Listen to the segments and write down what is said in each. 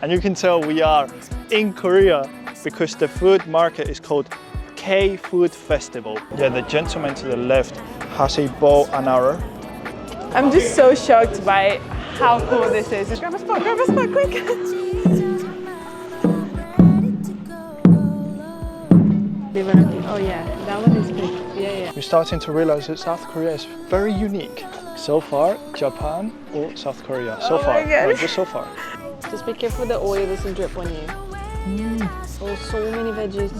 And you can tell we are in Korea because the food market is called K-Food Festival. Yeah, the gentleman to the left has a bow and arrow. I'm just so shocked by how cool this is. Grab a spot, quick! Oh yeah, that one is good. Yeah. We're starting to realize that South Korea is very unique. So far, Japan or South Korea. So far, no, just so far. Just be careful the oil doesn't drip on you. Oh, so many veggies.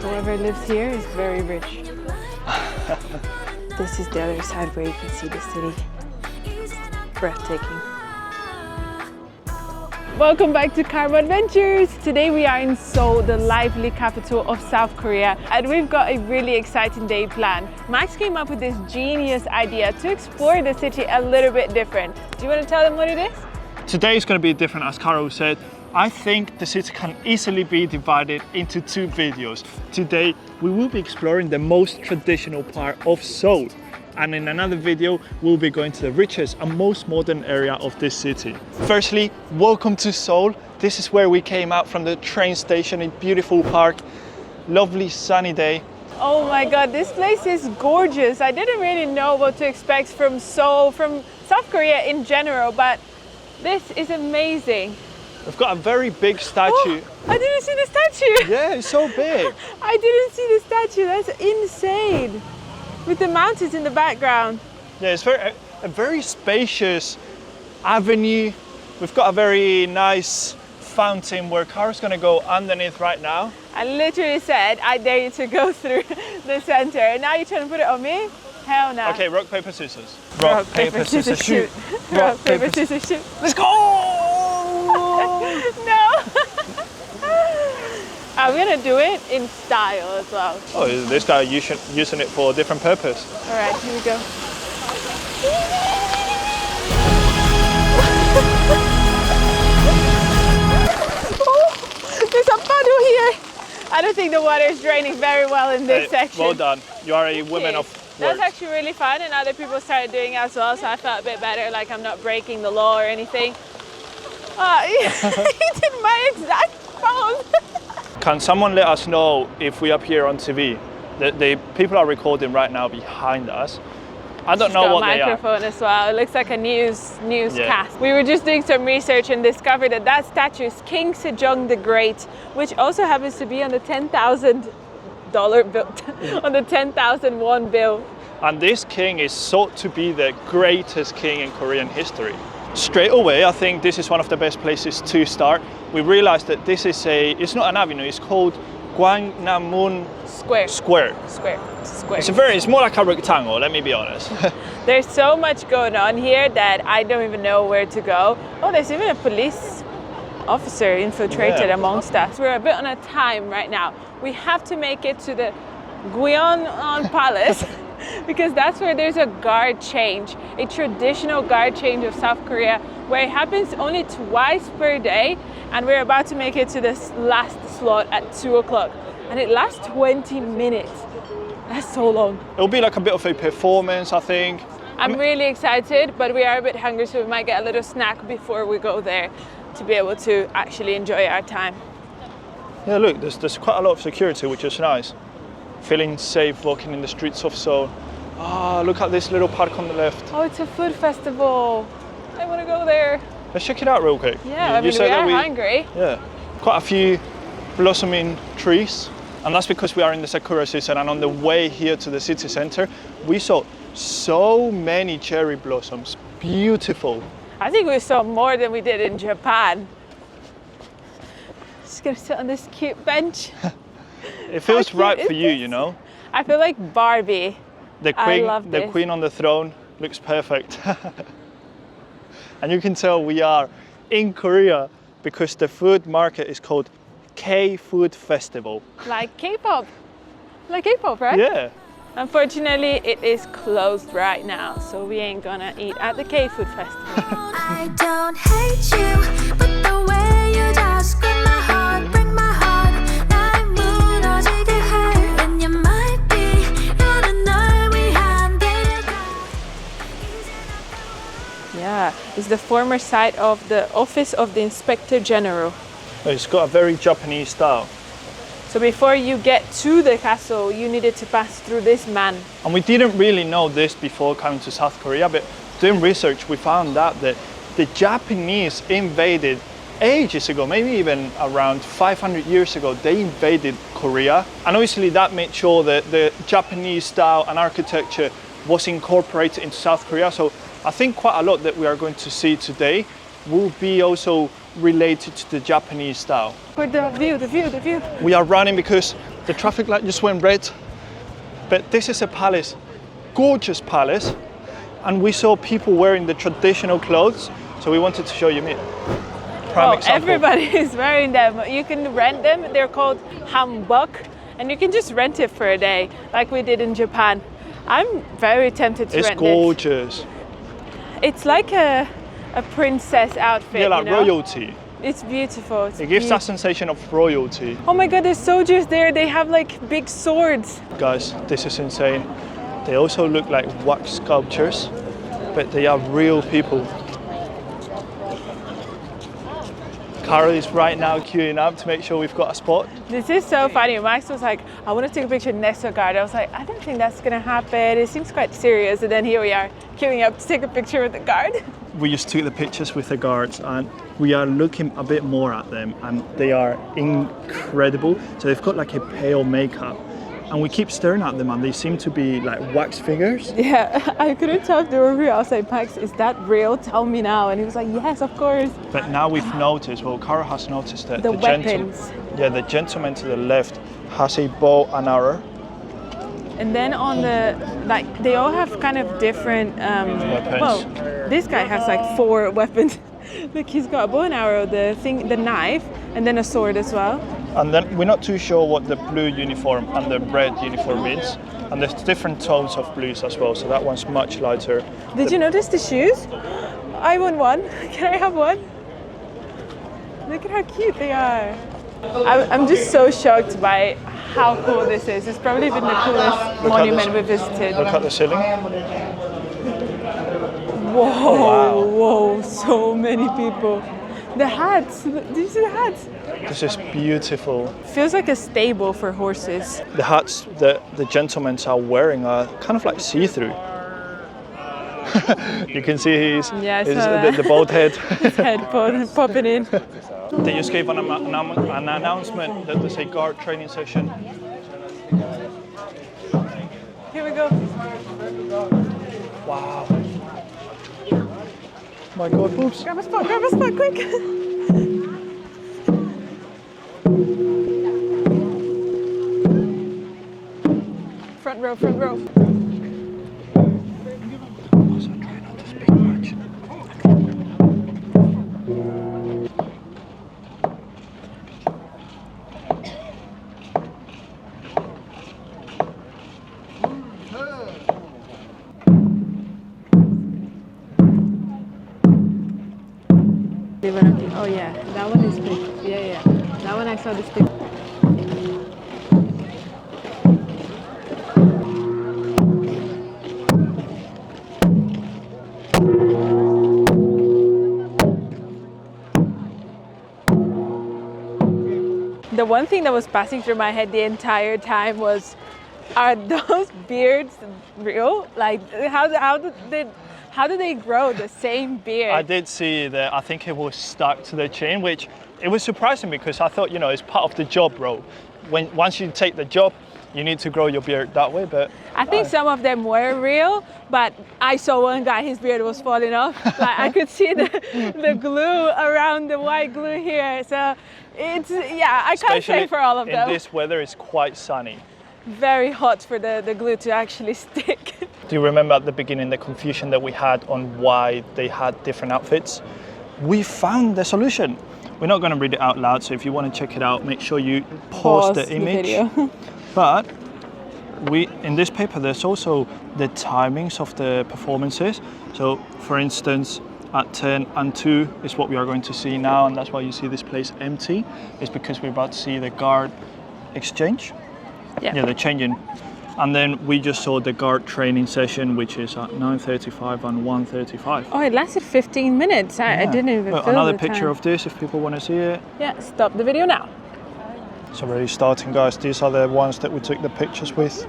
Whoever lives here is very rich. This is the other side where you can see the city. Breathtaking. Welcome back to Karma Adventures! Today we are in Seoul, the lively capital of South Korea, and we've got a really exciting day planned. Max came up with this genius idea to explore the city a little bit different. Do you want to tell them what it is? Today is going to be different, as Caro said. I think the city can easily be divided into two videos. Today we will be exploring the most traditional part of Seoul. And in another video, we'll be going to the richest and most modern area of this city. Firstly, welcome to Seoul. This is where we came out from the train station, a beautiful park, lovely sunny day. Oh my God, this place is gorgeous. I didn't really know what to expect from Seoul, from South Korea in general, but this is amazing. We've got a very big statue. Oh, I didn't see the statue. Yeah, it's so big. I didn't see the statue. That's insane. With the mountains in the background. Yeah, it's a very spacious avenue. We've got a very nice fountain where cars going to go underneath right now. I literally said, I dare you to go through the center. And now you're trying to put it on me? Hell no. Okay, rock, paper, scissors. Rock, paper, scissors, shoot. Rock, paper, scissors, shoot. Let's go! No! I'm gonna do it in style as well. Oh, this guy using it for a different purpose. All right, here we go. Oh, there's a puddle here. I don't think the water is draining very well in this section. Well done. You are a woman of work. That's actually really fun, and other people started doing it as well, so I felt a bit better, like I'm not breaking the law or anything. He did my exact pose. Can someone let us know if we appear on TV? The people are recording right now behind us. I don't know what they are. Microphone as well. It looks like a newscast. We were just doing some research and discovered that statue is King Sejong the Great, which also happens to be on the $10,000 bill, on the 10,000 won bill. And this king is thought to be the greatest king in Korean history. Straight away, I think this is one of the best places to start. We realized that this is it's not an avenue, it's called Gwangnam Square. It's more like a rectangle, let me be honest. There's so much going on here that I don't even know where to go. Oh, there's even a police officer infiltrated amongst us. We're a bit on a time right now. We have to make it to the Gyeongwon Palace. Because that's where there's a guard change, a traditional guard change of South Korea, where it happens only twice per day, and we're about to make it to this last slot at 2 o'clock, and it lasts 20 minutes. That's so long. It'll be like a bit of a performance, I think. I'm really excited, but we are a bit hungry, so we might get a little snack before we go there to be able to actually enjoy our time. Yeah, look, there's quite a lot of security, which is nice. Feeling safe walking in the streets of Seoul. Ah, look at this little park on the left. Oh, it's a food festival. I want to go there. Let's check it out real quick. Yeah, I mean, we are hungry. Yeah, quite a few blossoming trees. And that's because we are in the Sakura season, and on the way here to the city center, we saw so many cherry blossoms. Beautiful. I think we saw more than we did in Japan. Just gonna sit on this cute bench. It feels right for you, you know? I feel like Barbie. The queen on the throne looks perfect. And you can tell we are in Korea because the food market is called K-Food Festival. Like K-pop. Like K-pop, right? Yeah. Unfortunately, it is closed right now, so we ain't gonna eat at the K-Food Festival. I don't hate you, but the way you just grip my heart, break my heart. Yeah, it's the former site of the Office of the Inspector General. It's got a very Japanese style. So before you get to the castle, you needed to pass through this man. And we didn't really know this before coming to South Korea, but doing research, we found out that the Japanese invaded ages ago, maybe even around 500 years ago, they invaded Korea. And obviously that made sure that the Japanese style and architecture was incorporated into South Korea. So I think quite a lot that we are going to see today will be also related to the Japanese style. For the view. We are running because the traffic light just went red. But this is a palace, gorgeous palace. And we saw people wearing the traditional clothes. So we wanted to show you me. Prime example. Everybody is wearing them. You can rent them. They're called hanbok. And you can just rent it for a day, like we did in Japan. I'm very tempted to rent it. It's gorgeous. It's like a princess outfit, Yeah, like you know? royalty. It's beautiful. It gives that sensation of royalty. Oh my god, there's soldiers there. They have like big swords. Guys, this is insane. They also look like wax sculptures, but they are real people. Carol is right now queuing up to make sure we've got a spot. This is so funny. Max was like, I want to take a picture next to a guard. I was like, I don't think that's going to happen. It seems quite serious. And then here we are queuing up to take a picture with the guard. We just took the pictures with the guards and we are looking a bit more at them and they are incredible. So they've got like a pale makeup and we keep staring at them and they seem to be like wax figures. Yeah, I couldn't tell if they were real. I was like, Max, is that real? Tell me now. And he was like, yes, of course. But now we've noticed, well, Carol has noticed that The weapons. The gentleman to the left has a bow and arrow. And then on the, like, they all have kind of different, Weapons. well, this guy has like 4 weapons. Look, he's got a bow and arrow, the knife, and then a sword as well. And then we're not too sure what the blue uniform and the red uniform means. And there's different tones of blues as well, so that one's much lighter. Did you notice the shoes? I want one. Can I have one? Look at how cute they are. I'm just so shocked by how cool this is. It's probably been the coolest monument we visited. Look at the ceiling. Whoa, Wow. whoa, so many people. The hats, did you see the hats? This is beautiful. Feels like a stable for horses. The hats that the gentlemen are wearing are kind of like see-through. You can see the bald head. His head popping in. They just gave an announcement that there's a guard training session. Here we go. Wow. My God, boobs. Grab a spot, quick. Front row. Also try not to speak much. Oh yeah, that one is big. Yeah. That one I saw this big. The one thing that was passing through my head the entire time was, are those beards real? Like, how do they grow the same beard? I did see that. I think it was stuck to the chin, which it was surprising because I thought, it's part of the job, bro. Once you take the job, you need to grow your beard that way. But I think some of them were real, but I saw one guy, his beard was falling off. Like, I could see the glue around the white glue here. So it's, I can't say for all of them. In this weather, it's quite sunny. Very hot for the glue to actually stick. Do you remember at the beginning the confusion that we had on why they had different outfits? We found the solution. We're not going to read it out loud, so if you want to check it out, make sure you pause the image. Video. But in this paper, there's also the timings of the performances. So, for instance, at 10 and 2 is what we are going to see now, and that's why you see this place empty. It's because we're about to see the guard exchange. Yeah. They're changing And then we just saw the guard training session, which is at 9:35 and 1:35. Oh, it lasted 15 minutes. I didn't even feel another the picture time. of this if people want to see it. Yeah, stop the video now. It's already starting, guys. These are the ones that we took the pictures with.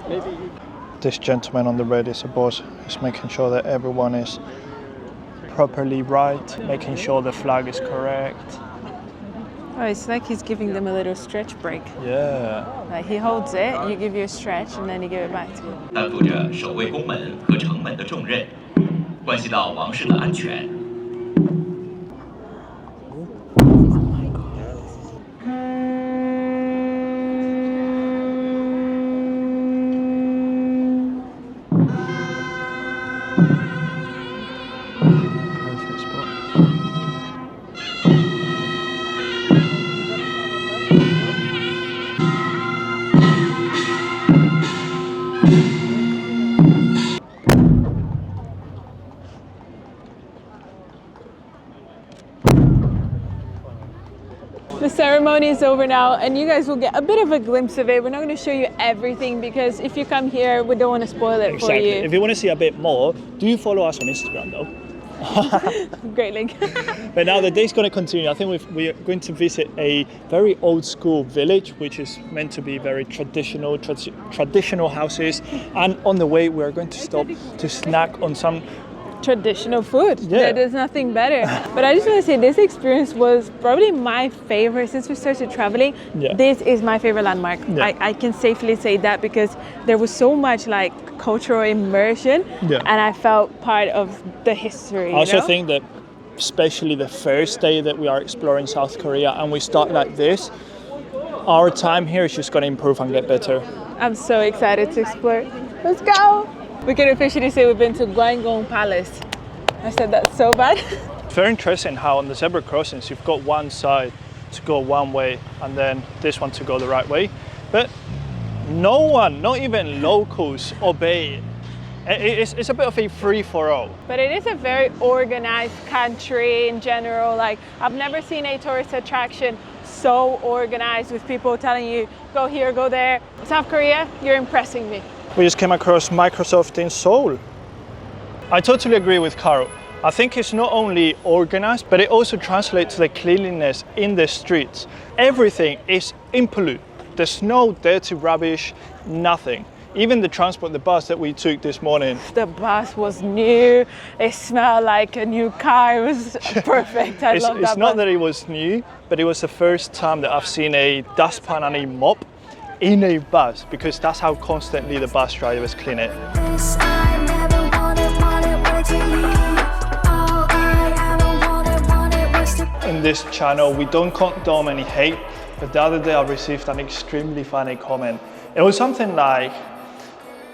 This gentleman on the red is a boss. He's making sure that everyone is properly right, making sure the flag is correct. Oh, it's like he's giving them a little stretch break. Yeah. Like he holds it, you give you a stretch, and then you give it back to you. 担负着守卫宫门和城门的重任，关系到王室的安全。 Perfect spot. The ceremony is over now, and you guys will get a bit of a glimpse of it. We're not going to show you everything because if you come here, we don't want to spoil it for Exactly. you. If you want to see a bit more, do follow us on Instagram though. Great link. But now the day's going to continue. I think we're going to visit a very old school village, which is meant to be very traditional houses. And on the way, we're going to stop to snack on some. Traditional food. Yeah. There's nothing better. But I just want to say this experience was probably my favorite since we started traveling. Yeah. This is my favorite landmark. Yeah. I can safely say that because there was so much like cultural immersion, Yeah. and I felt part of the history. I also you know? think that, especially the first day that we are exploring South Korea and we start like this, our time here is just going to improve and get better. I'm so excited to explore. Let's go. We can officially say we've been to Gwanggong Palace. I said that so bad. It's very interesting how on the zebra crossings you've got one side to go one way and then this one to go the right way. But no one, not even locals, obey it. It's a bit of a free-for-all. But it is a very organized country in general. Like, I've never seen a tourist attraction so organized with people telling you, go here, go there. South Korea, you're impressing me. We just came across Microsoft in Seoul. I totally agree with Caro. I think it's not only organized, but it also translates to the cleanliness in the streets. Everything is impolluted. There's no dirty rubbish, nothing. Even the transport, the bus that we took this morning. The bus was new. It smelled like a new car. It was perfect. I love that It's not bus. that it was new, but it was the first time that I've seen a dustpan and a mop in a bus, because that's how constantly the bus drivers clean it. This I never wanted to leave. All I ever wanted was to. In this channel, we don't condone any hate, but the other day I received an extremely funny comment. It was something like,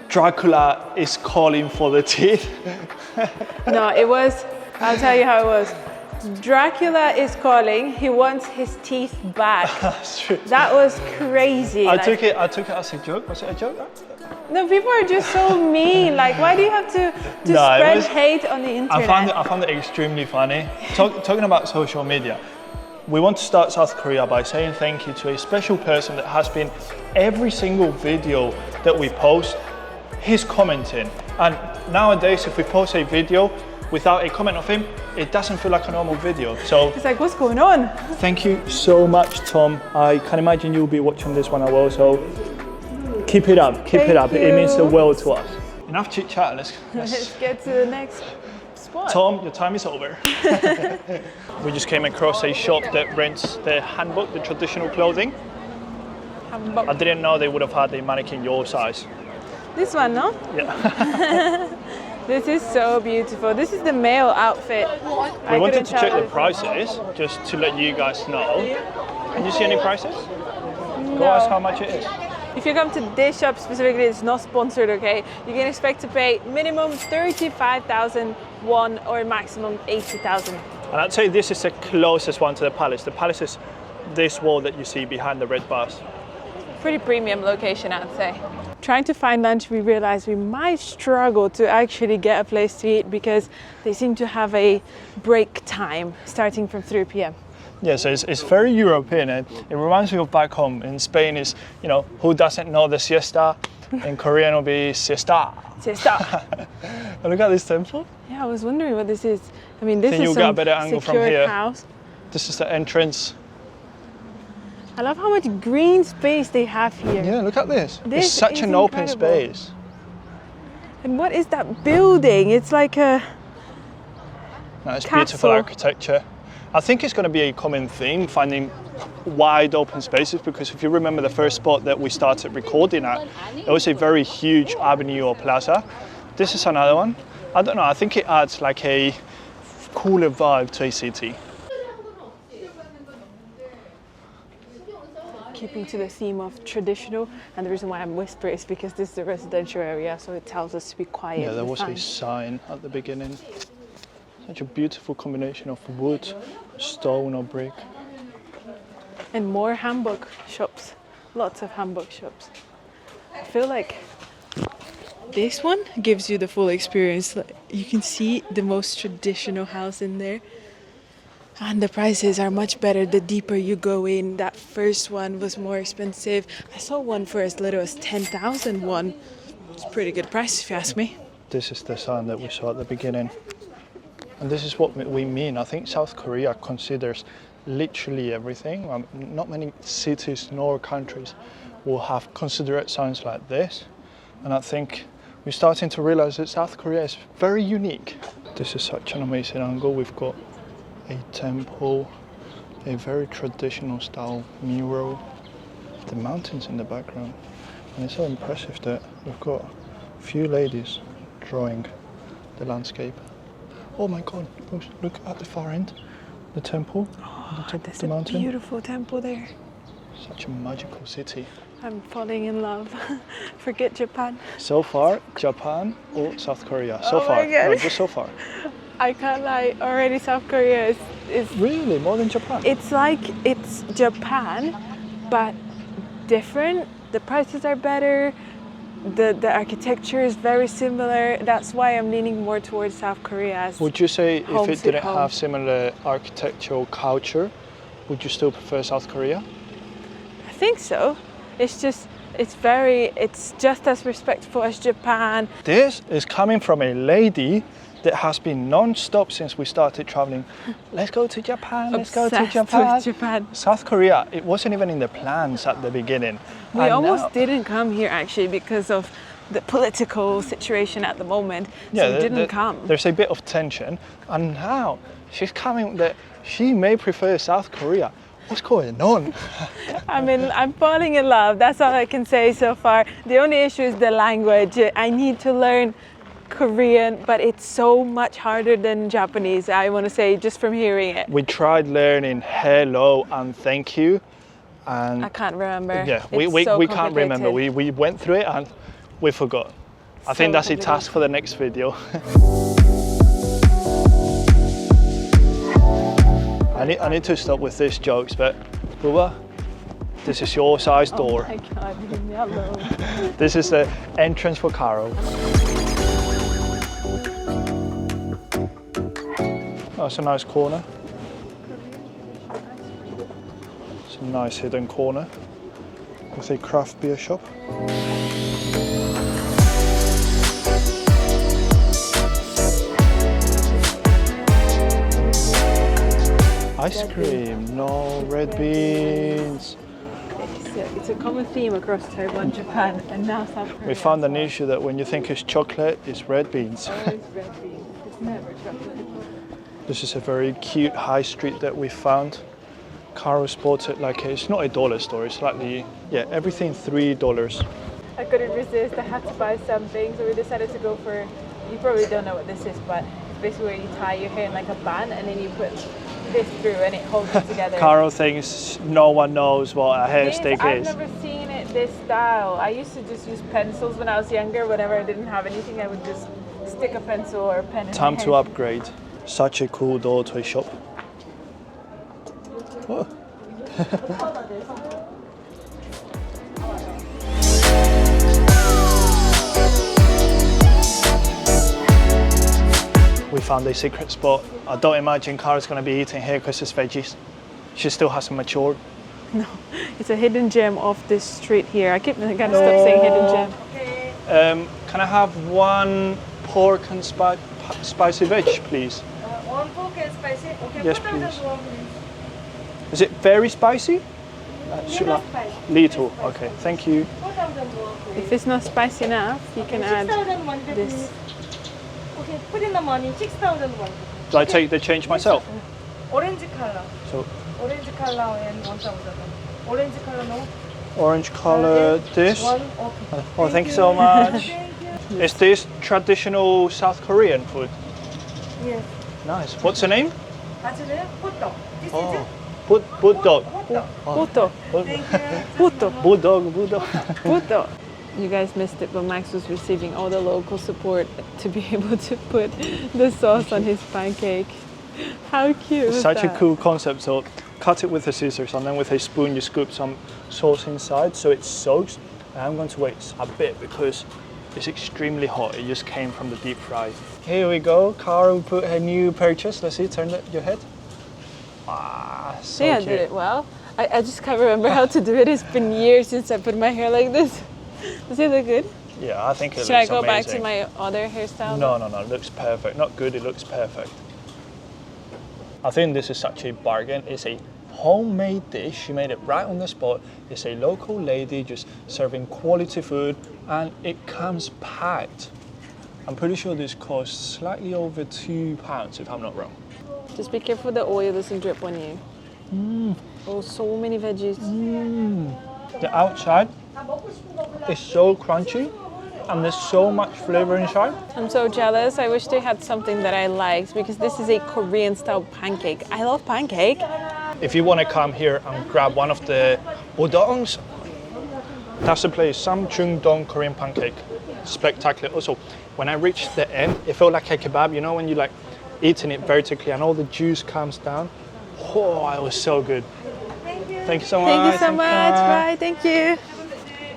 Dracula is calling for the teeth. No, it was, I'll tell you how it was. Dracula is calling. He wants his teeth back. That's true. That was crazy. I Like, took it as a joke. Was it a joke? no, people are just so mean. Like, why do you have to No, it spread was- hate on the internet? I found it extremely funny. Talking about social media, we want to start South Korea by saying thank you to a special person that has been every single video that we post, he's commenting. And nowadays, if we post a video without a comment of him, it doesn't feel like a normal video. So It's like, what's going on? thank you so much, Tom. I can imagine you'll be watching this one as well. So keep it up, keep it Thank up. It means the you. world to us. Enough chit chat. Let's get to the next spot. Tom, your time is over. We just came across a shop that rents the hanbok, the traditional clothing. I didn't know they would have had a mannequin your size. This one, no? Yeah. This is so beautiful. This is the male outfit. We wanted to check the prices just to let you guys know. Can you see any prices? Go ask how much it is. If you come to this shop specifically, it's not sponsored, okay? You can expect to pay minimum 35,000 won or maximum 80,000. And I'd say this is the closest one to the palace. The palace is this wall that you see behind the red bus. Pretty premium location, I'd say. Trying to find lunch, we realized we might struggle to actually get a place to eat because they seem to have a break time starting from 3 p.m. Yeah, so it's very European. It reminds me of back home in Spain. Is, you know, who doesn't know the siesta? In Korean it'll be siesta. Siesta. And look at this temple. Yeah, I was wondering what this is. I mean, this Think is you'll some get a better angle from secured here. house. This is the entrance. I love how much green space they have here. Yeah, look at this. This It's such is an open incredible. space. And what is that building? It's like a No, it's beautiful castle. architecture. I think it's going to be a common theme, finding wide open spaces, because if you remember the first spot that we started recording at, it was a very huge avenue or plaza. This is another one. I don't know, I think it adds like a cooler vibe to a city. keeping to the theme of traditional, and the reason why I'm whispering is because this is a residential area, so it tells us to be quiet. Yeah, there was a fine. sign at the beginning. Such a beautiful combination of wood, stone or brick. And more hanbok shops, lots of hanbok shops. I feel like this one gives you the full experience. Like, you can see the most traditional house in there. And the prices are much better the deeper you go in. That first one was more expensive. I saw one for as little as 10,000 won. It's a pretty good price if you ask me. This is the sign that we saw at the beginning. And this is what we mean. I think South Korea considers literally everything. Not many cities nor countries will have considerate signs like this. And I think we're starting to realize that South Korea is very unique. This is such an amazing angle. We've got a temple, a very traditional style mural, the mountains in the background. And it's so impressive that we've got a few ladies drawing the landscape. Oh my God, look at the far end, the temple, the top of There's the a mountain. beautiful temple there. Such a magical city. I'm falling in love. Forget Japan. So far, Japan or South Korea? So Oh my far, God. no, just so far. I can't lie, already South Korea is Really, more than Japan? it's like it's Japan, but different. The prices are better. The architecture is very similar. That's why I'm leaning more towards South Korea. As Would you say home if it sweet didn't home. have similar architectural culture, would you still prefer South Korea? I think so. It's just it's just as respectful as Japan. This is coming from a lady that has been non-stop since we started traveling. Let's go to Japan, let's go to Obsessed Japan. with Japan. South Korea, it wasn't even in the plans at the beginning. We And almost now- didn't come here actually because of the political situation at the moment. Yeah, So we didn't come. There's a bit of tension, and now she's coming that she may prefer South Korea. What's going on? I mean, I'm falling in love. That's all I can say so far. The only issue is the language. I need to learn Korean, but it's so much harder than Japanese, I want to say, just from hearing it. We tried learning hello and thank you, and I can't remember. yeah, It's we so can't remember. complicated. We went through it and we forgot. I think So that's a task for the next video. I need to stop with these jokes, but Bubba, this is your size door. Oh my God, leave me alone. This is the entrance for Caro. Oh, it's a nice corner. It's a nice hidden corner with a craft beer shop. Ice cream, no red beans. It's a common theme across Taiwan, Japan, and now South Korea. We found an issue that when you think it's chocolate, it's red beans. Always red beans. It's never chocolate. This is a very cute high street that we found. Caro spotted like it's not a dollar store, it's slightly, yeah, everything $3. I couldn't resist. I had to buy something, so we decided to go for. You probably don't know what this is, but it's basically where you tie your hair in like a band, and then you put this through, and it holds it together. Caro thinks no one knows what a hair stick I've is. never seen it this style. I used to just use pencils when I was younger. Whenever I didn't have anything, I would just stick a pencil or a pen in Time my to hair. upgrade. Such a cool door to a shop. Oh. We found a secret spot. I don't imagine Cara's going to be eating here because it's veggies. She still hasn't matured. No, it's a hidden gem of this street here. I gotta stop saying hidden gem. Can I have one pork and spicy veg, please? One pork and spicy. Okay, Yes, put down please. the one, please. Is it very spicy? Should I? Spicy. Little. Okay, thank you. Put down the one, please. If it's not spicy enough, you can add 6,100, this. please. Okay, put in the money. 6,001. Do I take the change myself? Orange color. So Orange color and 1,000. Orange color, no? orange color, this. One, okay. Oh, thank you so much. Thank you. Is this traditional South Korean food? Yes. Nice. What's the name? That's it. Put This Oh, is it. bulldog. Puto. Thank you. Puto. Bulldog. Puto. You guys missed it, but Max was receiving all the local support to be able to put the sauce on his pancake. How cute was Such a that? cool concept. So cut it with the scissors and then with a spoon you scoop some sauce inside so it soaks. And I'm going to wait a bit because it's extremely hot. It just came from the deep fry. Here we go. Carol put her new purchase. Let's see, turn your head. Ah, so Yeah, I cute. did it well. I just can't remember how to do it. It's been years since I put my hair like this. Does it look good? Yeah, I think it Should I looks go back to amazing. my other hairstyle? No, it looks perfect. Not good, it looks perfect. I think this is such a bargain. It's a homemade dish. She made it right on the spot. It's a local lady just serving quality food and it comes packed. I'm pretty sure this costs slightly over £2 if I'm not wrong. Just be careful the oil doesn't drip on you. Oh, so many veggies. The outside is so crunchy and there's so much flavor inside. I'm so jealous. I wish they had something that I liked because this is a Korean style pancake. I love pancake. If you want to come here and grab one of the udongs, that's the place, Samcheong-dong Korean pancake. Spectacular. Also, when I reached the end, it felt like a kebab. You know when you like eating it vertically and all the juice comes down? Oh, it was so good. Thank you so much. Thank you so much. Bye. Thank you.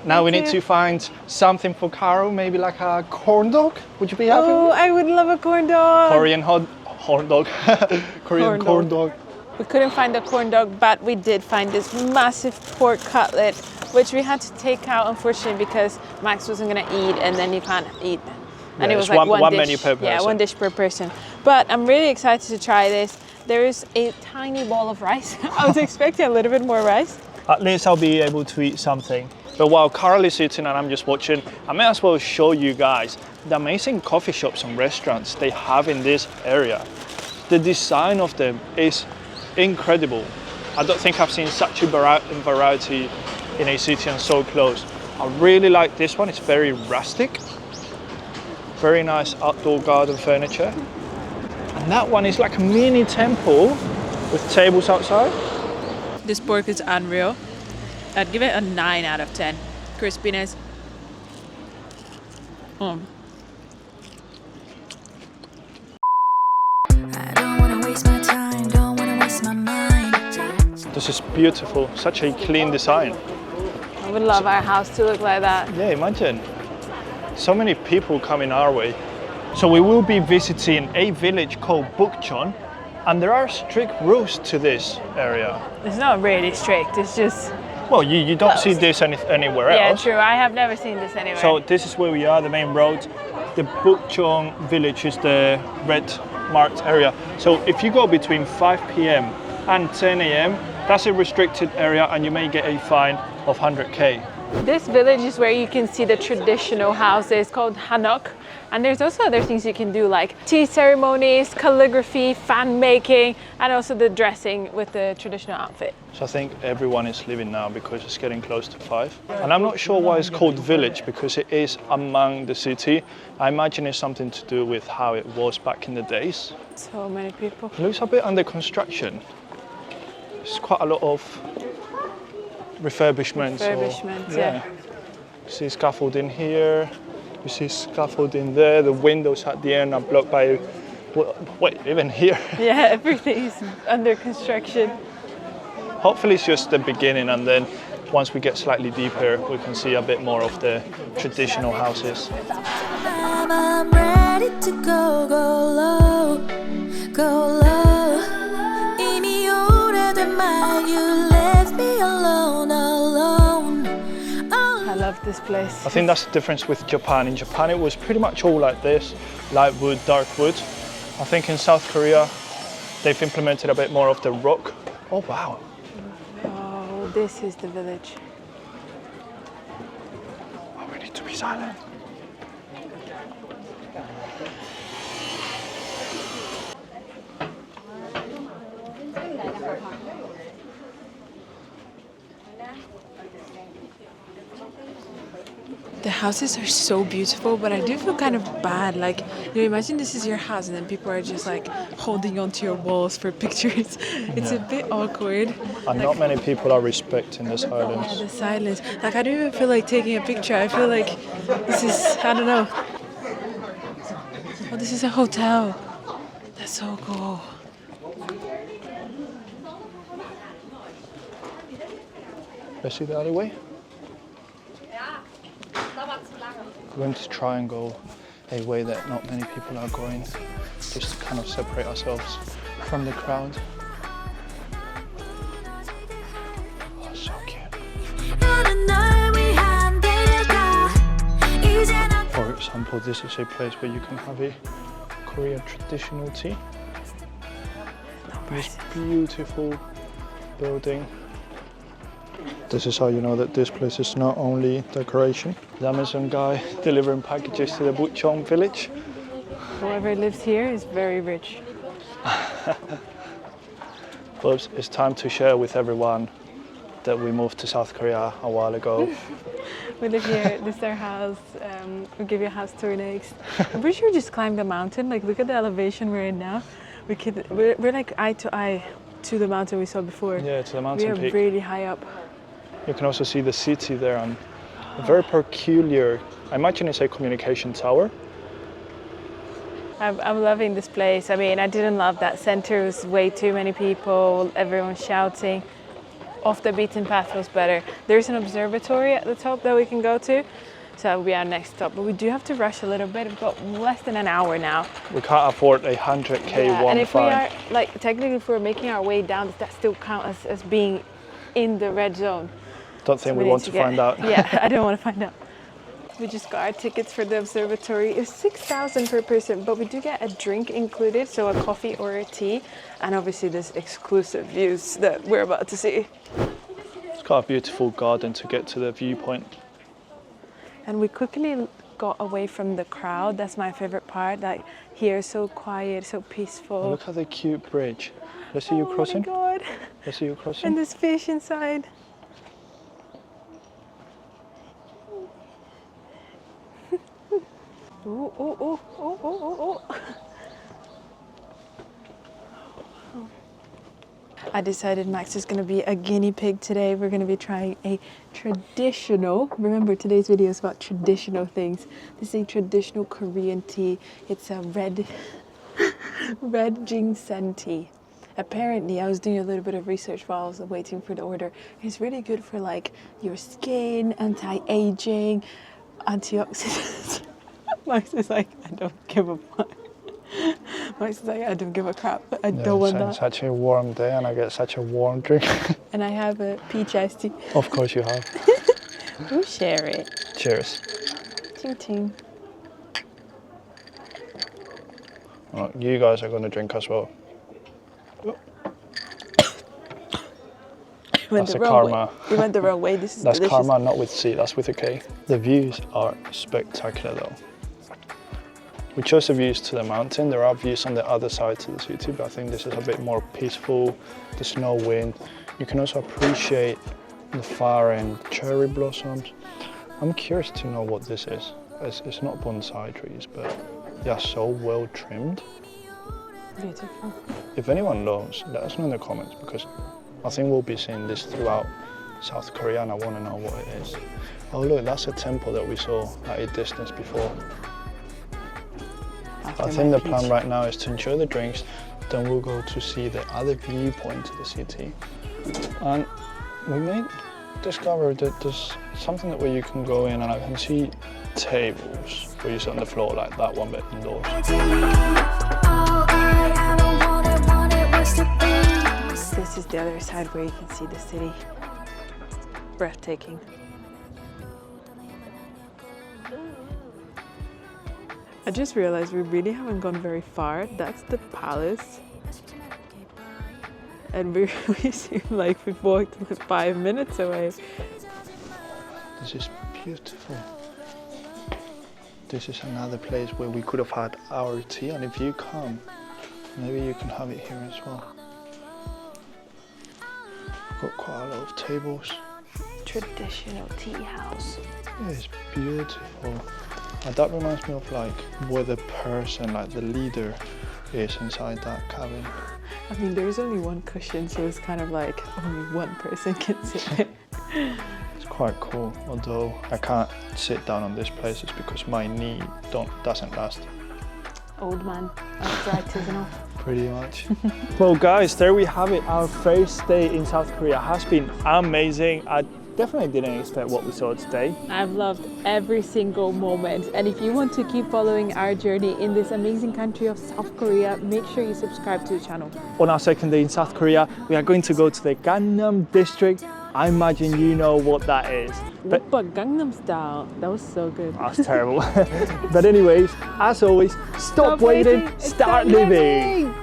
Now we Thank need you. to find something for Carol, maybe like a corn dog. Would you be happy? Oh, I would love a corn dog. Korean corn dog. Korean corn dog. We couldn't find the corn dog, but we did find this massive pork cutlet, which we had to take out, unfortunately, because Max wasn't gonna eat, and then you can't eat. And Yeah, it was it's like one dish. menu per Yeah, person. one dish per person. But I'm really excited to try this. There is a tiny ball of rice. I was expecting a little bit more rice. At least I'll be able to eat something. But while Carl is eating and I'm just watching, I may as well show you guys the amazing coffee shops and restaurants they have in this area. The design of them is incredible. I don't think I've seen such a variety in a city and so close. I really like this one. It's very rustic. Very nice outdoor garden furniture. And that one is like a mini temple with tables outside. This pork is unreal. I'd give it a 9 out of 10. Crispiness. I don't wanna waste my time, don't wanna waste my mind. This is beautiful. Such a clean design. I would love our house to look like that. Yeah, imagine. So many people coming our way. So we will be visiting a village called Bukchon, and there are strict rules to this area. It's not really strict, it's just... Well, you don't see this anywhere Yeah, else. true. I have never seen this anywhere. So this is where we are, the main road. The Bukchon village is the red marked area. So if you go between 5 p.m. and 10 a.m., that's a restricted area and you may get a fine of 100k. This village is where you can see the traditional houses called hanok. And there's also other things you can do like tea ceremonies, calligraphy, fan making, and also the dressing with the traditional outfit. So I think everyone is leaving now because it's getting close to 5. And I'm not sure why it's called village because it is among the city. I imagine it's something to do with how it was back in the days. So many people. It looks a bit under construction. There's quite a lot of refurbishments. Refurbishments, yeah. You see scaffolding here, you see scaffolding there, the windows at the end are blocked by, wait, even here. Yeah, everything is under construction. Hopefully it's just the beginning and then once we get slightly deeper we can see a bit more of the traditional houses. I'm ready to go low, go low. 이미 오래된 말, you left me alone. this place. I think that's the difference with Japan. In Japan, it was pretty much all like this, light wood, dark wood. I think in South Korea, they've implemented a bit more of the rock. Oh, wow. Oh, this is the village. Oh, we need to be silent. The houses are so beautiful, but I do feel kind of bad. Like, you know, imagine this is your house and then people are just like holding onto your walls for pictures. It's a bit awkward. And not many people are respecting the silence. Yeah, the silence. Like, I don't even feel like taking a picture. I feel like this is, I don't know. Oh, this is a hotel. That's so cool. Let's see the alleyway. We're going to try and go a way that not many people are going, just to kind of separate ourselves from the crowd. Oh, so cute. For example, this is a place where you can have a Korean traditional tea. This beautiful building. This is how you know that this place is not only decoration. The Amazon guy delivering packages to the Bucheon village. Whoever lives here is very rich. But it's time to share with everyone that we moved to South Korea a while ago. We live here, this is our house. We'll give you a house tour next. I'm pretty sure we just climbed the mountain. Like, look at the elevation we're in now. We're like eye to eye to the mountain we saw before. Yeah, to the mountain peak. We are really high up. You can also see the city there, and a very peculiar, I imagine it's a communication tower. I'm loving this place. I mean, I didn't love that center. It was way too many people, everyone shouting. Off the beaten path was better. There's an observatory at the top that we can go to, so that will be our next stop. But we do have to rush a little bit. We've got less than an hour now. We can't afford a 100K one and if we fine. are, like, technically if we're making our way down, does that still count as being in the red zone? Don't think we want to find out. Yeah, I don't want to find out. We just got our tickets for the observatory. It's 6,000 per person, but we do get a drink included, so a coffee or a tea, and obviously this exclusive views that we're about to see. It's got a beautiful garden to get to the viewpoint. And we quickly got away from the crowd. That's my favorite part. Like, here, so quiet, so peaceful. Look at the cute bridge. Let's see you crossing. Oh my God. Let's see you crossing. And there's fish inside. Ooh, ooh, ooh, ooh, ooh, ooh, ooh. I decided Max is going to be a guinea pig today. We're going to be trying a traditional, remember today's video is about traditional things. This is a traditional Korean tea. It's a red ginseng tea. Apparently, I was doing a little bit of research while I was waiting for the order. It's really good for like your skin, anti-aging, antioxidants. Max is like, I don't give a fuck. Max is like, I don't give a crap. I don't want that. It's such a warm day and I get such a warm drink. And I have a peach iced tea. Of course you have. We'll share it. Cheers. Ching ching. Well, you guys are going to drink as well. That's a karma. You went the wrong way. This is That's delicious. karma, not with C, that's with a K. The views are spectacular though. We chose the views to the mountain. There are views on the other side to the city, but I think this is a bit more peaceful. There's no wind. You can also appreciate the far end cherry blossoms. I'm curious to know what this is. It's not bonsai trees, but they are so well trimmed. Beautiful. If anyone knows, let us know in the comments, because I think we'll be seeing this throughout South Korea and I want to know what it is. Oh look, that's a temple that we saw at a distance before. I think the plan right now is to enjoy the drinks, then we'll go to see the other viewpoint to the city. And we may discover that there's something that where you can go in and I can see tables where you sit on the floor like that one, but indoors. This is the other side where you can see the city. Breathtaking. I just realized we really haven't gone very far. That's the palace. And we seem like we've walked like 5 minutes away. This is beautiful. This is another place where we could have had our tea, and if you come, maybe you can have it here as well. Got quite a lot of tables. Traditional tea house. It's beautiful. And that reminds me of like where the person, like the leader, is inside that cabin. I mean, there's only one cushion, so it's kind of like only one person can sit there. It's quite cool, although I can't sit down on this place. It's because my knee doesn't last. Old man, arthritis and all. Pretty much. Well guys, there we have it. Our first day in South Korea has been amazing. I definitely didn't expect what we saw today. I've loved every single moment, and if you want to keep following our journey in this amazing country of South Korea, make sure you subscribe to the channel. On our second day in South Korea, we are going to go to the Gangnam district. I imagine you know what that is. But Oppa Gangnam Style, that was so good. that's terrible. But anyways, as always, stop waiting, start living.